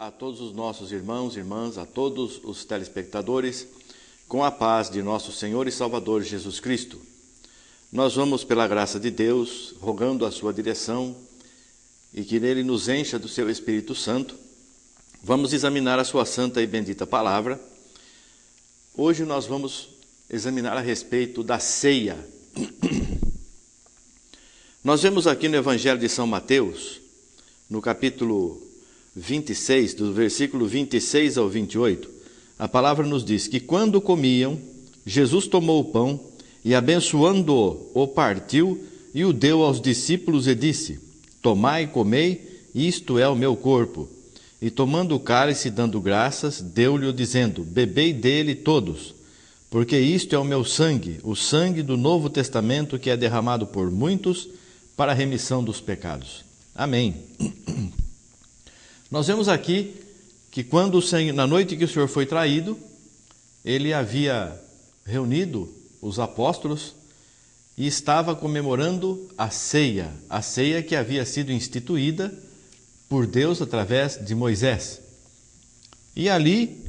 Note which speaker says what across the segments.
Speaker 1: a todos os nossos irmãos e irmãs, a todos os telespectadores, com a paz de nosso Senhor e Salvador Jesus Cristo. Nós vamos, pela graça de Deus, rogando a sua direção e que nele nos encha do seu Espírito Santo, vamos examinar a sua santa e bendita palavra. Hoje nós vamos examinar a respeito da ceia. Nós vemos aqui no Evangelho de São Mateus, no capítulo 26, do versículo 26 ao 28, a palavra nos diz que quando comiam, Jesus tomou o pão e, abençoando-o, o partiu e o deu aos discípulos e disse: Tomai e comei, isto é o meu corpo. E tomando o cálice, dando graças, deu-lhe-o dizendo: Bebei dele todos, porque isto é o meu sangue, o sangue do Novo Testamento, que é derramado por muitos para a remissão dos pecados. Amém. Nós vemos aqui que quando na noite que o Senhor foi traído, ele havia reunido os apóstolos e estava comemorando a ceia que havia sido instituída por Deus através de Moisés. E ali,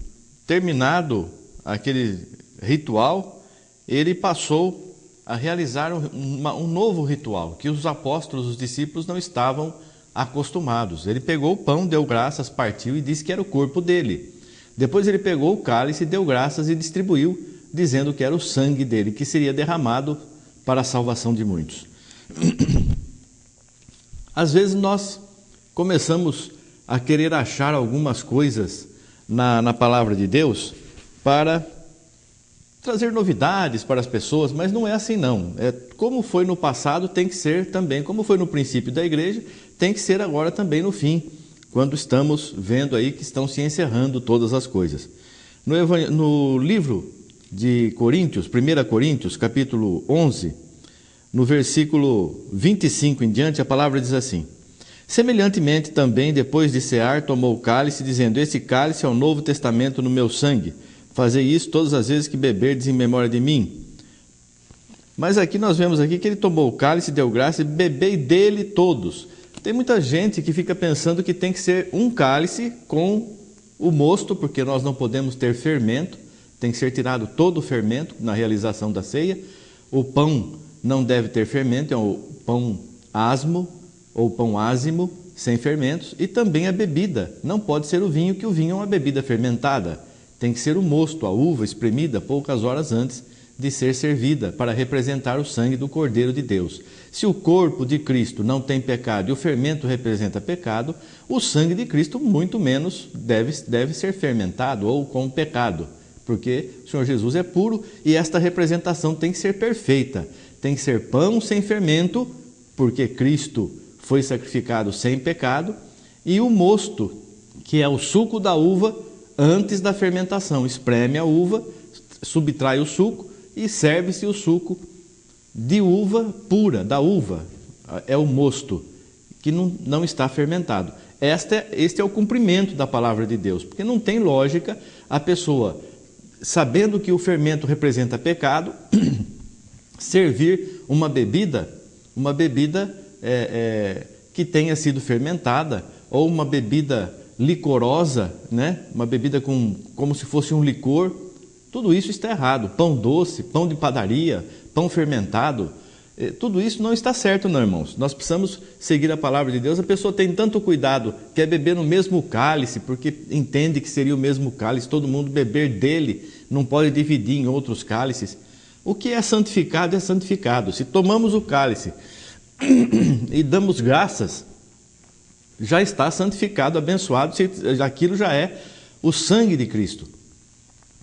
Speaker 1: terminado aquele ritual, ele passou a realizar um novo ritual, que os apóstolos, os discípulos não estavam acostumados. Ele pegou o pão, deu graças, partiu e disse que era o corpo dele. Depois ele pegou o cálice, deu graças e distribuiu, dizendo que era o sangue dele, que seria derramado para a salvação de muitos. Às vezes nós começamos a querer achar algumas coisas na palavra de Deus para trazer novidades para as pessoas, mas não é assim não. Como foi no passado, tem que ser também, como foi no princípio da igreja, tem que ser agora também no fim, quando estamos vendo aí que estão se encerrando todas as coisas. No livro de Coríntios, 1 Coríntios, capítulo 11, no versículo 25 em diante, a palavra diz assim: Semelhantemente também, depois de cear, tomou o cálice, dizendo: Esse cálice é o Novo Testamento no meu sangue. Fazei isso todas as vezes que beberdes em memória de mim. Mas aqui nós vemos aqui que ele tomou o cálice, deu graça e bebei dele todos. Tem muita gente que fica pensando que tem que ser um cálice com o mosto, porque nós não podemos ter fermento, tem que ser tirado todo o fermento na realização da ceia. O pão não deve ter fermento, é o pão asmo ou pão ázimo, sem fermentos. E também a bebida, não pode ser o vinho, que o vinho é uma bebida fermentada. Tem que ser o mosto, a uva espremida poucas horas antes de ser servida, para representar o sangue do Cordeiro de Deus. Se o corpo de Cristo não tem pecado e o fermento representa pecado, o sangue de Cristo muito menos deve ser fermentado ou com pecado, porque o Senhor Jesus é puro e esta representação tem que ser perfeita. Tem que ser pão sem fermento, porque Cristo foi sacrificado sem pecado, e o mosto, que é o suco da uva, antes da fermentação, espreme a uva, subtrai o suco e serve-se o suco de uva pura, da uva. É o mosto, que não está fermentado. Este é o cumprimento da palavra de Deus, porque não tem lógica a pessoa, sabendo que o fermento representa pecado, servir uma bebida que tenha sido fermentada, ou uma bebida licorosa, né? Uma bebida como se fosse um licor. Tudo isso está errado. Pão doce, pão de padaria, pão fermentado, tudo isso não está certo, não, irmãos. Nós precisamos seguir a palavra de Deus. A pessoa tem tanto cuidado, quer beber no mesmo cálice, porque entende que seria o mesmo cálice, todo mundo beber dele, não pode dividir em outros cálices. O que é santificado é santificado. Se tomamos o cálice e damos graças, já está santificado, abençoado, aquilo já é o sangue de Cristo.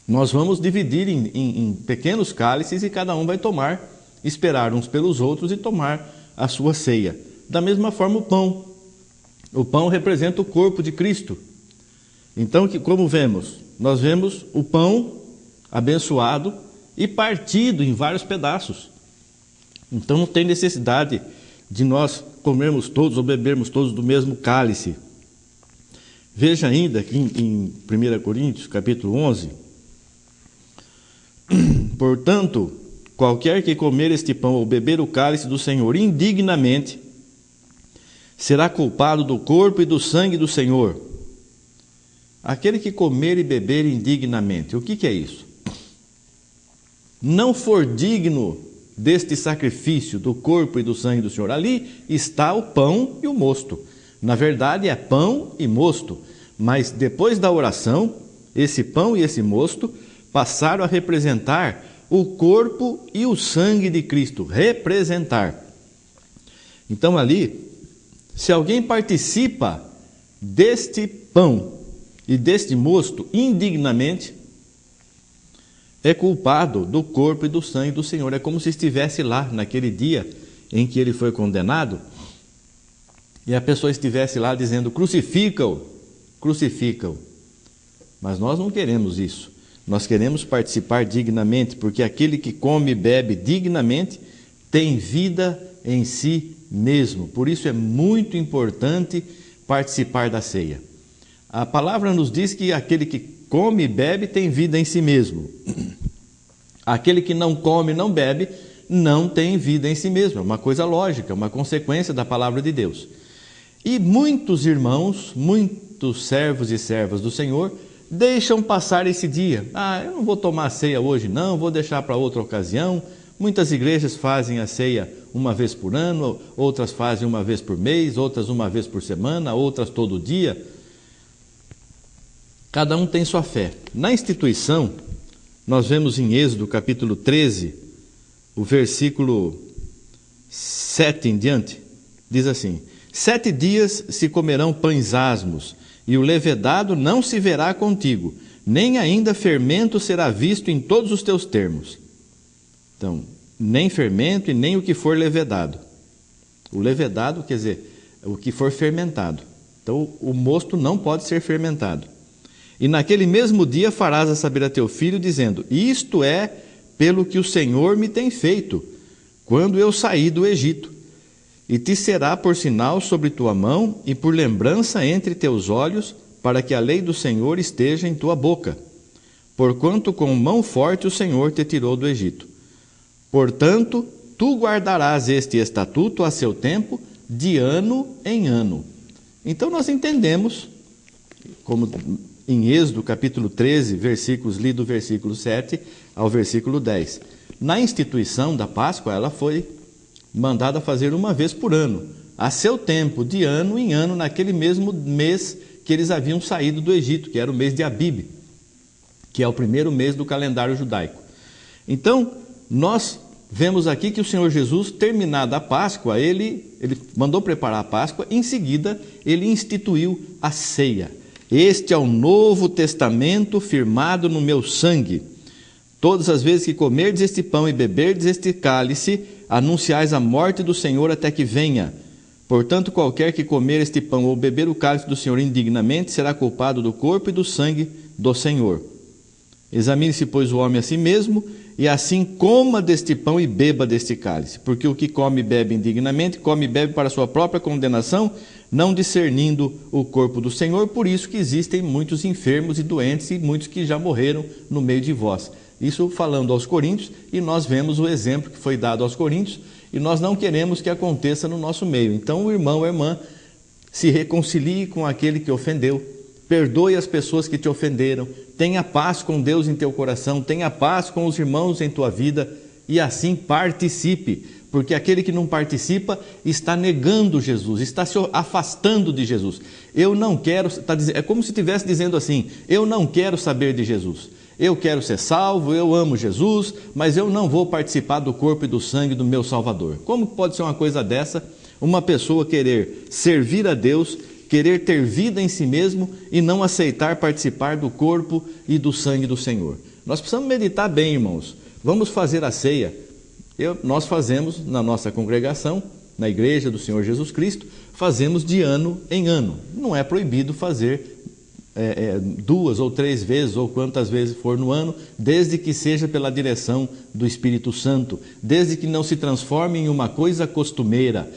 Speaker 1: Nós vamos dividir em pequenos cálices e cada um vai tomar, esperar uns pelos outros e tomar a sua ceia. Da mesma forma o pão representa o corpo de Cristo. Então, como vemos? Nós vemos o pão abençoado e partido em vários pedaços. Então não tem necessidade de nós comermos todos ou bebermos todos do mesmo cálice. Veja ainda aqui em 1 Coríntios, capítulo 11. Portanto, qualquer que comer este pão ou beber o cálice do Senhor indignamente, será culpado do corpo e do sangue do Senhor. aquele que comer e beber indignamente. O que é isso? Não for digno deste sacrifício do corpo e do sangue do Senhor. Ali está o pão e o mosto. Na verdade é pão e mosto, mas depois da oração, esse pão e esse mosto passaram a representar o corpo e o sangue de Cristo. Representar. Então ali, se alguém participa deste pão e deste mosto indignamente, é culpado do corpo e do sangue do Senhor. É como se estivesse lá naquele dia em que ele foi condenado e a pessoa estivesse lá dizendo: crucifica-o, crucifica-o. Mas nós não queremos isso. Nós queremos participar dignamente, porque aquele que come e bebe dignamente tem vida em si mesmo. Por isso é muito importante participar da ceia. A palavra nos diz que aquele que come e bebe tem vida em si mesmo. Aquele que não come e não bebe não tem vida em si mesmo. É uma coisa lógica, uma consequência da palavra de Deus. E muitos irmãos, muitos servos e servas do Senhor deixam passar esse dia. Eu não vou tomar a ceia hoje não, vou deixar para outra ocasião. Muitas igrejas fazem a ceia uma vez por ano, outras fazem uma vez por mês, outras uma vez por semana, outras todo dia. Cada um tem sua fé. Na instituição, nós vemos em Êxodo capítulo 13, o versículo 7 em diante, diz assim: 7 dias se comerão pães asmos, e o levedado não se verá contigo, nem ainda fermento será visto em todos os teus termos. Então, nem fermento e nem o que for levedado. O levedado quer dizer o que for fermentado. Então, o mosto não pode ser fermentado. E naquele mesmo dia farás a saber a teu filho, dizendo: isto é pelo que o Senhor me tem feito, quando eu saí do Egito. E te será por sinal sobre tua mão e por lembrança entre teus olhos, para que a lei do Senhor esteja em tua boca. Porquanto com mão forte o Senhor te tirou do Egito. Portanto, tu guardarás este estatuto a seu tempo, de ano em ano. Então nós entendemos, como em Êxodo capítulo 13, do versículo 7 ao versículo 10. Na instituição da Páscoa, ela foi mandada fazer uma vez por ano, a seu tempo, de ano em ano, naquele mesmo mês que eles haviam saído do Egito, que era o mês de Abib, que é o primeiro mês do calendário judaico. Então, nós vemos aqui que o Senhor Jesus, terminada a Páscoa, ele mandou preparar a Páscoa, em seguida ele instituiu a ceia. Este é o novo testamento firmado no meu sangue. Todas as vezes que comerdes este pão e beberdes este cálice, anunciais a morte do Senhor até que venha. Portanto, qualquer que comer este pão ou beber o cálice do Senhor indignamente será culpado do corpo e do sangue do Senhor. Examine-se, pois, o homem a si mesmo, e assim coma deste pão e beba deste cálice. Porque o que come e bebe indignamente, come e bebe para sua própria condenação, não discernindo o corpo do Senhor. Por isso que existem muitos enfermos e doentes e muitos que já morreram no meio de vós. Isso falando aos coríntios, e nós vemos o exemplo que foi dado aos coríntios, e nós não queremos que aconteça no nosso meio. Então o irmão ou a irmã se reconcilie com aquele que ofendeu, perdoe as pessoas que te ofenderam, tenha paz com Deus em teu coração, tenha paz com os irmãos em tua vida, e assim participe, porque aquele que não participa está negando Jesus, está se afastando de Jesus. Eu não quero, é como se estivesse dizendo assim: eu não quero saber de Jesus. Eu quero ser salvo, eu amo Jesus, mas eu não vou participar do corpo e do sangue do meu Salvador. Como pode ser uma coisa dessa? Uma pessoa querer servir a Deus, querer ter vida em si mesmo e não aceitar participar do corpo e do sangue do Senhor. Nós precisamos meditar bem, irmãos. Vamos fazer a ceia. Nós fazemos na nossa congregação, na igreja do Senhor Jesus Cristo, fazemos de ano em ano. Não é proibido fazer 2 ou 3 vezes, ou quantas vezes for no ano, desde que seja pela direção do Espírito Santo, desde que não se transforme em uma coisa costumeira.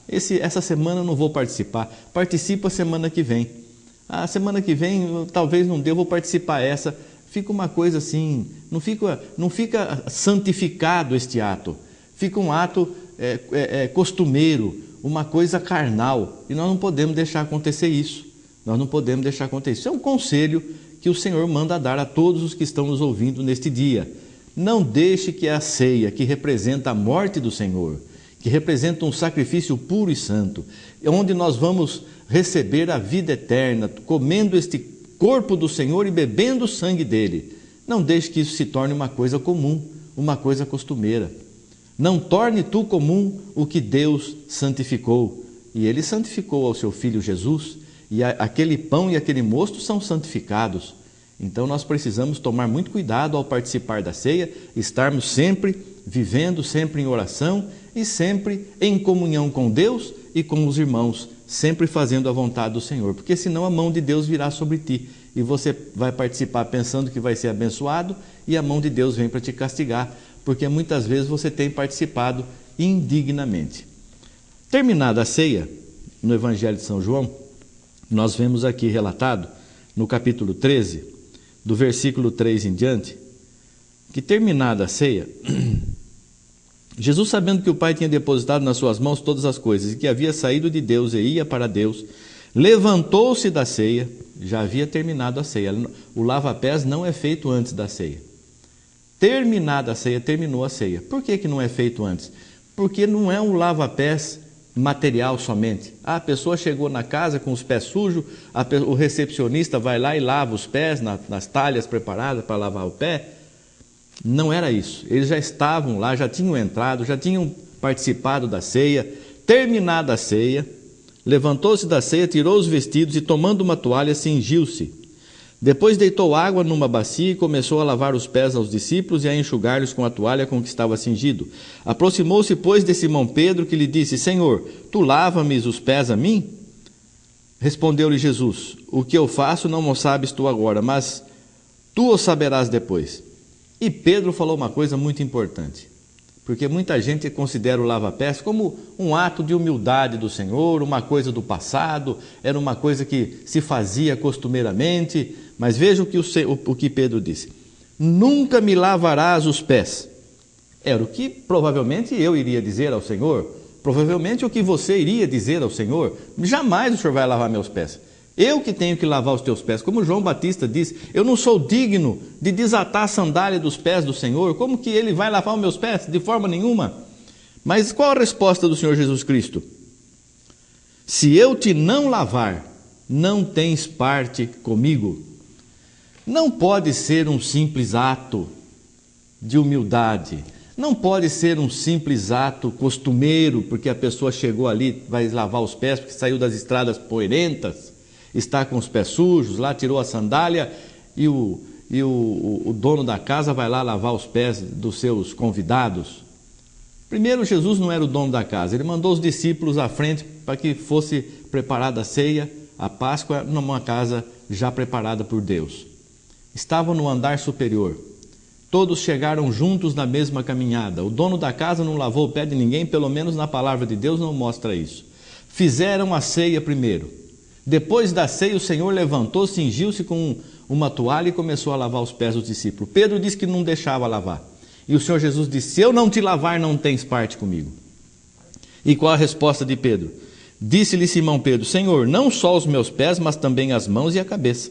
Speaker 1: Essa semana eu não vou participar, participa semana que vem. Semana que vem talvez não dê, eu vou participar essa. Fica uma coisa assim, não fica santificado este ato, fica um ato costumeiro, uma coisa carnal, e nós não podemos deixar acontecer isso. Nós não podemos deixar acontecer. Isso é um conselho que o Senhor manda dar a todos os que estão nos ouvindo neste dia. Não deixe que a ceia, que representa a morte do Senhor, que representa um sacrifício puro e santo, onde nós vamos receber a vida eterna, comendo este corpo do Senhor e bebendo o sangue dele. Não deixe que isso se torne uma coisa comum, uma coisa costumeira. Não torne tu comum o que Deus santificou. E Ele santificou ao seu Filho Jesus, e aquele pão e aquele mosto são santificados. Então nós precisamos tomar muito cuidado ao participar da ceia, estarmos sempre vivendo, sempre em oração e sempre em comunhão com Deus e com os irmãos, sempre fazendo a vontade do Senhor, porque senão a mão de Deus virá sobre ti e você vai participar pensando que vai ser abençoado e a mão de Deus vem para te castigar, porque muitas vezes você tem participado indignamente. Terminada a ceia, no Evangelho de São João, nós vemos aqui relatado, no capítulo 13, do versículo 3 em diante, que terminada a ceia, Jesus, sabendo que o Pai tinha depositado nas suas mãos todas as coisas e que havia saído de Deus e ia para Deus, levantou-se da ceia, já havia terminado a ceia. O lava-pés não é feito antes da ceia. Terminada a ceia, terminou a ceia. Por que não é feito antes? Porque não é um lava-pés material somente. A pessoa chegou na casa com os pés sujos, o recepcionista vai lá e lava os pés nas talhas preparadas para lavar o pé. Não era isso. Eles já estavam lá, já tinham entrado, já tinham participado da ceia. Terminada a ceia, levantou-se da ceia, tirou os vestidos e, tomando uma toalha, cingiu-se. Depois deitou água numa bacia e começou a lavar os pés aos discípulos e a enxugar-lhes com a toalha com que estava cingido. Aproximou-se, pois, de Simão Pedro, que lhe disse: Senhor, tu lava-me os pés a mim? Respondeu-lhe Jesus: O que eu faço não o sabes tu agora, mas tu o saberás depois. E Pedro falou uma coisa muito importante, porque muita gente considera o lava-pés como um ato de humildade do Senhor, uma coisa do passado, era uma coisa que se fazia costumeiramente, mas veja o que Pedro disse: nunca me lavarás os pés. Era o que provavelmente eu iria dizer ao Senhor, provavelmente o que você iria dizer ao Senhor: jamais o Senhor vai lavar meus pés. Eu que tenho que lavar os teus pés. Como João Batista disse, eu não sou digno de desatar a sandália dos pés do Senhor. Como que ele vai lavar os meus pés? De forma nenhuma. Mas qual a resposta do Senhor Jesus Cristo? Se eu te não lavar, não tens parte comigo. Não pode ser um simples ato de humildade. Não pode ser um simples ato costumeiro, porque a pessoa chegou ali, vai lavar os pés, porque saiu das estradas poeirentas, está com os pés sujos, lá tirou a sandália e o dono da casa vai lá lavar os pés dos seus convidados. Primeiro, Jesus não era o dono da casa, ele mandou os discípulos à frente para que fosse preparada a ceia, a Páscoa, numa casa já preparada por Deus. Estavam no andar superior, todos chegaram juntos na mesma caminhada. O dono da casa não lavou o pé de ninguém, pelo menos na palavra de Deus não mostra isso. Fizeram a ceia primeiro. Depois da ceia, o Senhor levantou, cingiu-se com uma toalha e começou a lavar os pés dos discípulos. Pedro disse que não deixava lavar. E o Senhor Jesus disse: se eu não te lavar, não tens parte comigo. E qual a resposta de Pedro? Disse-lhe Simão Pedro: Senhor, não só os meus pés, mas também as mãos e a cabeça.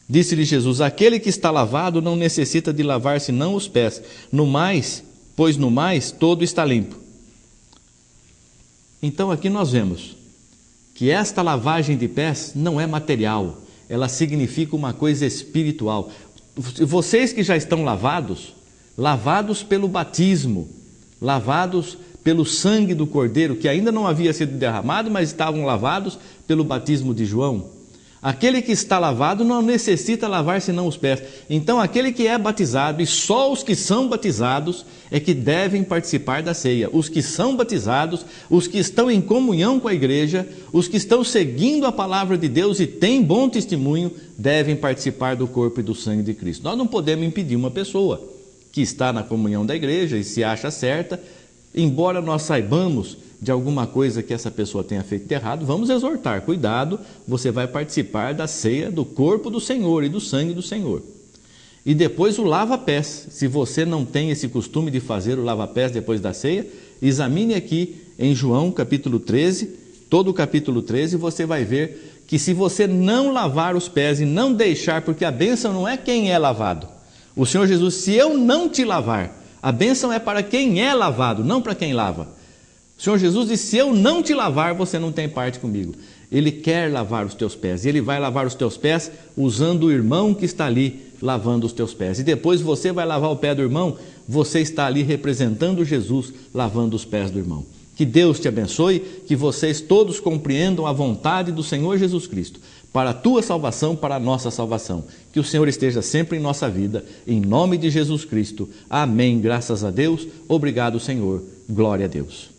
Speaker 1: Disse-lhe Jesus: aquele que está lavado não necessita de lavar senão os pés. Pois no mais todo está limpo. Então aqui nós vemos que esta lavagem de pés não é material, ela significa uma coisa espiritual. Vocês que já estão lavados pelo batismo, lavados pelo sangue do Cordeiro, que ainda não havia sido derramado, mas estavam lavados pelo batismo de João. Aquele que está lavado não necessita lavar senão os pés. Então aquele que é batizado, e só os que são batizados é que devem participar da ceia. Os que são batizados, os que estão em comunhão com a igreja, os que estão seguindo a palavra de Deus e têm bom testemunho, devem participar do corpo e do sangue de Cristo. Nós não podemos impedir uma pessoa que está na comunhão da igreja e se acha certa, embora nós saibamos de alguma coisa que essa pessoa tenha feito de errado, vamos exortar: cuidado, você vai participar da ceia do corpo do Senhor e do sangue do Senhor. E depois o lava-pés. Se você não tem esse costume de fazer o lava-pés depois da ceia, examine aqui em João capítulo 13, todo o capítulo 13, você vai ver que se você não lavar os pés e não deixar, porque a bênção não é quem é lavado. O Senhor Jesus, se eu não te lavar, a bênção é para quem é lavado, não para quem lava. O Senhor Jesus disse, se eu não te lavar, você não tem parte comigo. Ele quer lavar os teus pés, e Ele vai lavar os teus pés usando o irmão que está ali lavando os teus pés. E depois você vai lavar o pé do irmão, você está ali representando Jesus, lavando os pés do irmão. Que Deus te abençoe, que vocês todos compreendam a vontade do Senhor Jesus Cristo, para a tua salvação, para a nossa salvação. Que o Senhor esteja sempre em nossa vida, em nome de Jesus Cristo. Amém. Graças a Deus. Obrigado, Senhor. Glória a Deus.